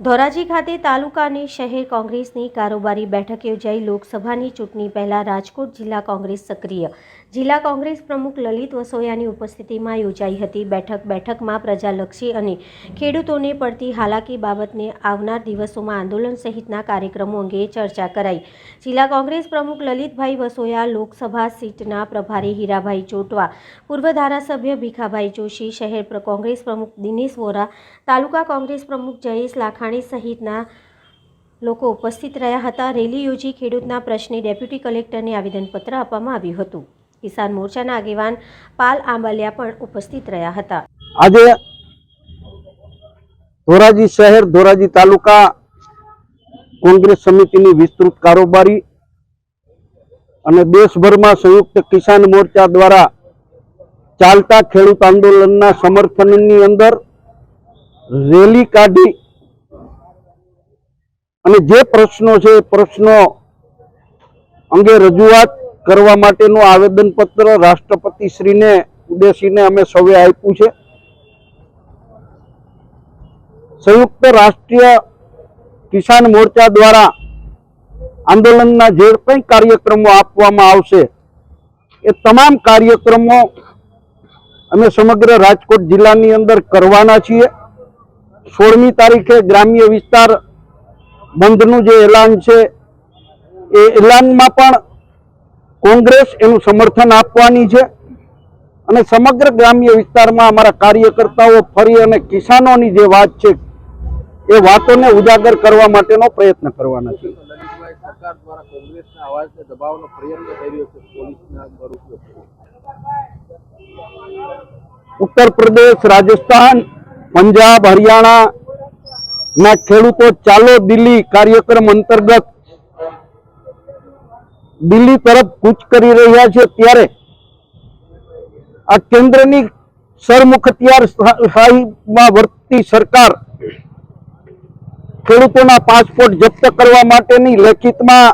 ધોરાજી ખાતે તાલુકાની શહેર કોંગ્રેસની કારોબારી બેઠક યોજાઈ લોકસભાની ચૂંટણી પહેલા રાજકોટ જિલ્લા કોંગ્રેસ સક્રિય જિલ્લા કોંગ્રેસ પ્રમુખ લલિત વસોયાની ઉપસ્થિતિમાં યોજાઈ હતી। બેઠકમાં પ્રજાલક્ષી અને ખેડૂતોને પડતી હાલાકી બાબતને આવનાર દિવસોમાં આંદોલન સહિતના કાર્યક્રમો અંગે ચર્ચા કરાઈ। જિલ્લા કોંગ્રેસ પ્રમુખ લલિતભાઈ વસોયા, લોકસભા સીટના પ્રભારી હીરાભાઈ ચોટવા, પૂર્વ ધારાસભ્ય ભીખાભાઈ જોશી, શહેર કોંગ્રેસ પ્રમુખ દિનેશ વોરા, તાલુકા કોંગ્રેસ પ્રમુખ જયેશ લાખાણી સહિતના લોકો ઉપસ્થિત રહ્યા હતા। રેલી યોજી ખેડૂતના પ્રશ્ને ડેપ્યુટી કલેક્ટરને આવેદનપત્ર આપવામાં આવ્યું હતું। કિસાન મોરચાના આગેવાન પાલ આંબલિયા પણ ઉપસ્થિત રહ્યા હતા। આજે ધોરાજી શહેર ધોરાજી તાલુકા કોંગ્રેસ સમિતિની વિસ્તૃત કારોબારી અને દેશભરમાં સંયુક્ત કિસાન મોરચા દ્વારા ચાલતા ખેડૂત આંદોલનના સમર્થનની અંદર રેલી કાઢી અને જે પ્રશ્નો છે એ પ્રશ્નો અંગે રજૂઆત કરવા માટેનું આવેદનપત્ર રાષ્ટ્રપતિ શ્રીને ઉદ્દેશીને અમે સૌએ આપ્યું છે। સંયુક્ત રાષ્ટ્રીય કિસાન મોરચા દ્વારા આંદોલનના જે કંઈ કાર્યક્રમો આપવામાં આવશે એ તમામ કાર્યક્રમો અમે સમગ્ર રાજકોટ જિલ્લાની અંદર કરવાના છીએ। 16મી તારીખે ગ્રામ્ય વિસ્તાર બંધનું જે એલાન છે એ એલાનમાં પણ કોંગ્રેસ એનું સમર્થન આપવાની છે અને સમગ્ર ગ્રામ્ય વિસ્તારમાં અમારા કાર્યકર્તાઓ ફરી અને કિસાનોની જે વાત છે એ વાતોને ઉજાગર કરવા માટેનો પ્રયત્ન કરવાના છે। સરકાર દ્વારા કોંગ્રેસના અવાજને દબાવવાનો પ્રયત્ન કરી રહ્યો છે પોલીસના દુરુપયોગ। ઉત્તર પ્રદેશ, રાજસ્થાન, પંજાબ, હરિયાણા ના ખેડૂતો ચાલો દિલ્હી કાર્યક્રમ અંતર્ગત દિલ્હી તરફ કૂચ કરી રહ્યા છે, ત્યારે આ કેન્દ્રની સરમુખત્યારશાહીમાં વર્તતી સરકાર ખેડૂતોના પાસપોર્ટ જપ્ત કરવા માટેની લેખિતમાં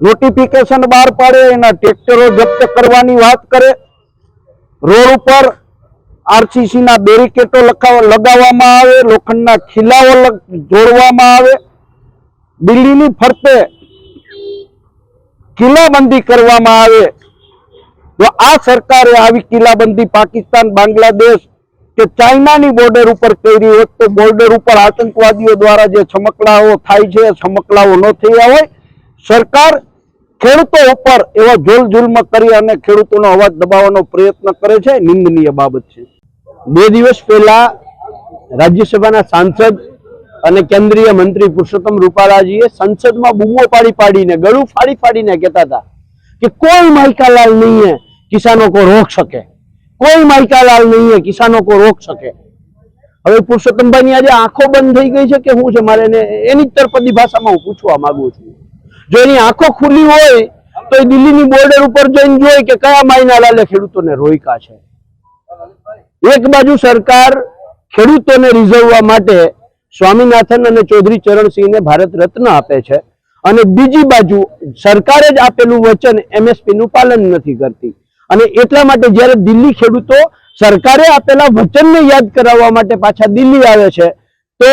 નોટિફિકેશન બહાર પાડે, એના ટ્રેક્ટરો જપ્ત કરવાની વાત કરે, રોડ ઉપર આરસીસીના બેરિકેટો લગાવવામાં આવે, લોખંડના ખીલાઓ જોડવામાં આવે, દિલ્હીની ફરતે કિલ્લાબંધી કરવામાં આવે। જો આ સરકારે આવી કિલ્લાબંધી પાકિસ્તાન, બાંગ્લાદેશ કે ચાઇનાની બોર્ડર ઉપર કરી હોત તો બોર્ડર ઉપર આતંકવાદીઓ દ્વારા જે છમકલાઓ થાય છે છમકલાઓ ન થયા હોય। સરકાર ખેડૂતો ઉપર એવા જુલ્મ કરી અને ખેડૂતોનો અવાજ દબાવવાનો પ્રયત્ન કરે છે, નિંદનીય બાબત છે। 2 દિવસ પહેલા રાજ્યસભાના સાંસદ અને કેન્દ્રીય મંત્રી પુરુષોત્તમ રૂપાલાજીએ સંસદમાં બૂમો પાડીને ગળું फाड़ी कहता था कि कोई माइकालाल नहीं है किसानों को रोक सके, कोई माइकालाल नहीं है किसानों को रोक सके। હવે પુરુષોત્તમભાઈની આજે આંખો બંધ થઈ ગઈ છે કે શું છે? મારે એની તરફની ભાષામાં હું પૂછવા માંગુ છું। જો એની આંખો ખુલ્લી હોય તો એ દિલ્હીની બોર્ડર ઉપર જઈને જોઈ કે કયા માઇનાલાલે ખેડૂતોને રોક્યા છે। એક બાજુ સરકાર ખેડૂતોને રીઝવવા માટે સ્વામીનાથન અને ચૌધરી ચરણસિંહને ભારત રત્ન આપે છે અને બીજી બાજુ સરકારે જ આપેલું વચન એમએસપી નું પાલન નથી કરતી। અને એટલા માટે જ્યારે દિલ્હી ખેડૂતો સરકારે આપેલા વચનને યાદ કરાવવા માટે પાછા દિલ્હી આવે છે તો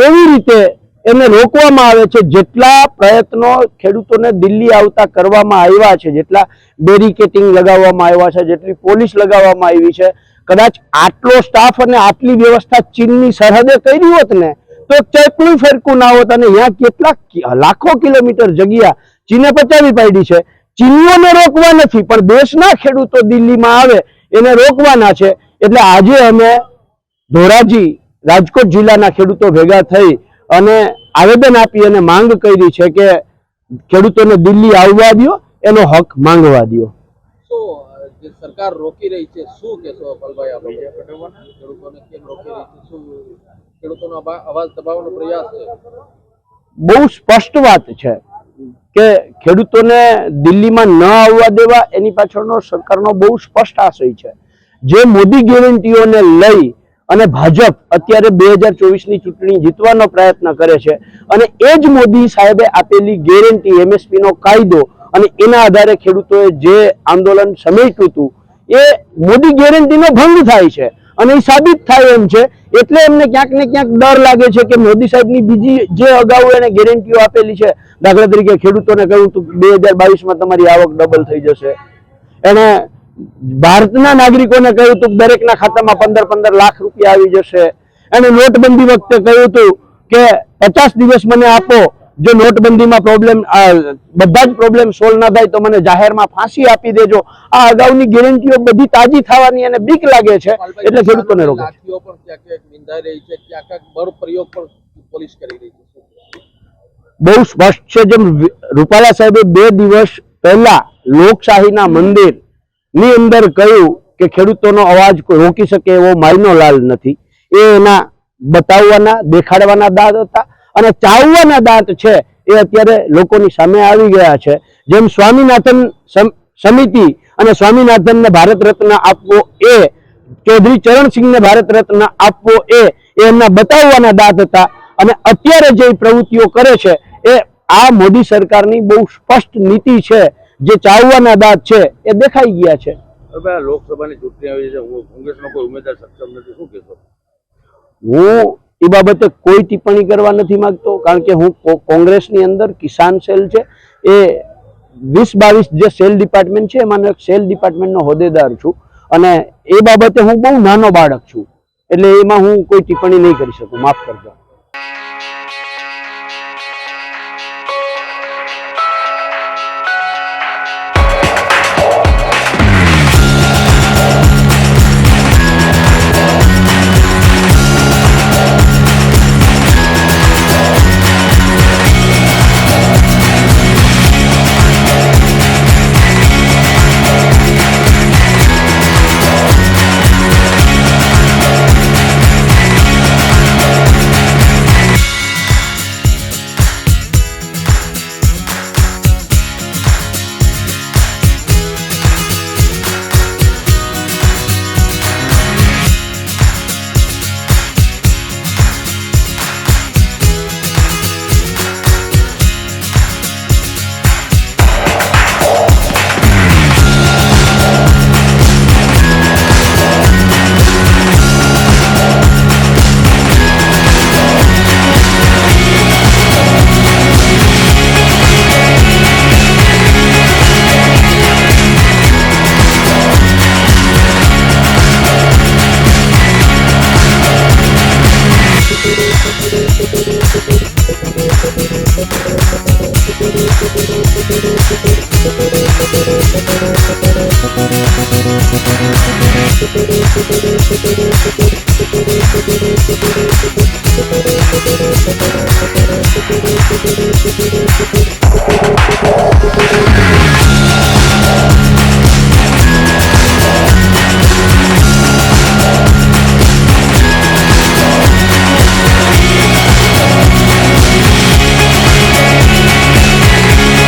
એવી રીતે એને રોકવામાં આવે છે। જેટલા પ્રયત્નો ખેડૂતોને દિલ્હી આવતા કરવામાં આવ્યા છે, જેટલા બેરિકેટિંગ લગાવવામાં આવ્યા છે, જેટલી પોલીસ લગાવવામાં આવી છે, કદાચ આટલો સ્ટાફ અને આટલી વ્યવસ્થા ચીનની સરહદે કરી હોત ને તો ચેકલું ફેરકું ના હોત અને અહીંયા કેટલાક લાખો કિલોમીટર જગ્યા ચીને પચાવી પાડી છે। ચીનીઓને રોકવા નથી પણ દેશના ખેડૂતો દિલ્હીમાં આવે એને રોકવાના છે। એટલે આજે અમે ધોરાજી રાજકોટ જિલ્લાના ખેડૂતો ભેગા થઈ અને આવેદન આપી અને માંગ કરી છે કે ખેડૂતોને દિલ્હી આવવા દો, એનો હક માંગવા દો। જે સરકાર રોકી રહી છે શું કહેશો પલભાઈ? આપણે ખેડૂતોને કેમ રોકી રહી છે? શું ખેડૂતોનો અવાજ દબાવવાનો પ્રયાસ છે? બહુ સ્પષ્ટ વાત છે કે ખેડૂતોને દિલ્હીમાં ન આવવા દેવા એની પાછળનો સરકારનો બહુ સ્પષ્ટ આશય છે। જે મોદી ગેરંટીઓને લઈ અને ભાજપ અત્યારે 2024ની ચૂંટણી જીતવાનો પ્રયત્ન કરે છે અને એ જ મોદી સાહેબે આપેલી ગેરંટી એમએસપી નો કાયદો અને એના આધારે ખેડૂતોએ જે આંદોલન સમેટ્યું હતું એ મોદી ગેરંટીનો ભંગ થાય છે। અને એ સાબિત થાય એમ છે. એટલે એમને ક્યાંક ને ક્યાંક ડર લાગે છે કે મોદી સાહેબની બીજી જે અગાઉ એને ગેરંટીઓ આપેલી છે, દાખલા તરીકે ખેડૂતોને કહ્યું હતું 2022માં તમારી આવક ડબલ થઈ જશે, એને ભારતના નાગરિકોને કહ્યું હતું દરેકના ખાતામાં 15-15 લાખ રૂપિયા આવી જશે, એને નોટબંધી વખતે કહ્યું હતું કે 50 દિવસ મને આપો, જો નોટબંધીમાં બધા જ પ્રોબ્લેમ સોલ્વ ના થાય તો મને જાહેરમાં ફાંસી આપી દેજો. આ અગાઉની ગેરંટીઓ બધી તાજી થવાની અને બીક લાગે છે એટલે ખેડૂતોને રોકે છે. લાઠીઓ પણ ક્યાંક ક્યાંક વિંધાઈ રહી છે, ક્યાંક બળ પ્રયોગ પણ પોલીસ કરી રહી છે. બહુ સ્પષ્ટ છે. જેમ રૂપાલા સાહેબે 2 દિવસ પહેલા લોકશાહીના મંદિર ની અંદર કહ્યું કે ખેડૂતોનો અવાજ રોકી શકે એવો માયનો લાલ નથી, એ એના બતાવવાના દેખાડવાના દાંત હતા અને ચાવવાના દાંત છે એ અત્યારે લોકોની સામે આવી ગયા છે. જેમ સ્વામિનાથન સમિતિ અને સ્વામિનાથનને ભારત રત્ન આપવો એ, ચૌધરી ચરણસિંહને ભારત રત્ન આપવો એ એમના બતાવવાના દાંત હતા. અને અત્યારે જે પ્રવૃત્તિઓ કરે છે એ આ મોદી સરકારની બહુ સ્પષ્ટ નીતિ છે, જે ચાવવાના દાંત છે એ દેખાઈ ગયા છે. હવે લોકસભાની ચૂંટણી આવી છે, કોંગ્રેસનો કોઈ ઉમેદવાર સક્ષમ નથી, શું કહેશો? હું એ બાબતે કોઈ ટિપ્પણી કરવા નથી માંગતો, કારણ કે હું કોંગ્રેસની અંદર કિસાન સેલ છે એ 20-22 જે સેલ ડિપાર્ટમેન્ટ છે એમાં એક સેલ ડિપાર્ટમેન્ટનો હોદ્દેદાર છું અને એ બાબતે હું બહુ નાનો બાળક છું, એટલે એમાં હું કોઈ ટિપ્પણી નહીં કરી શકું, માફ કરજો. Thank you.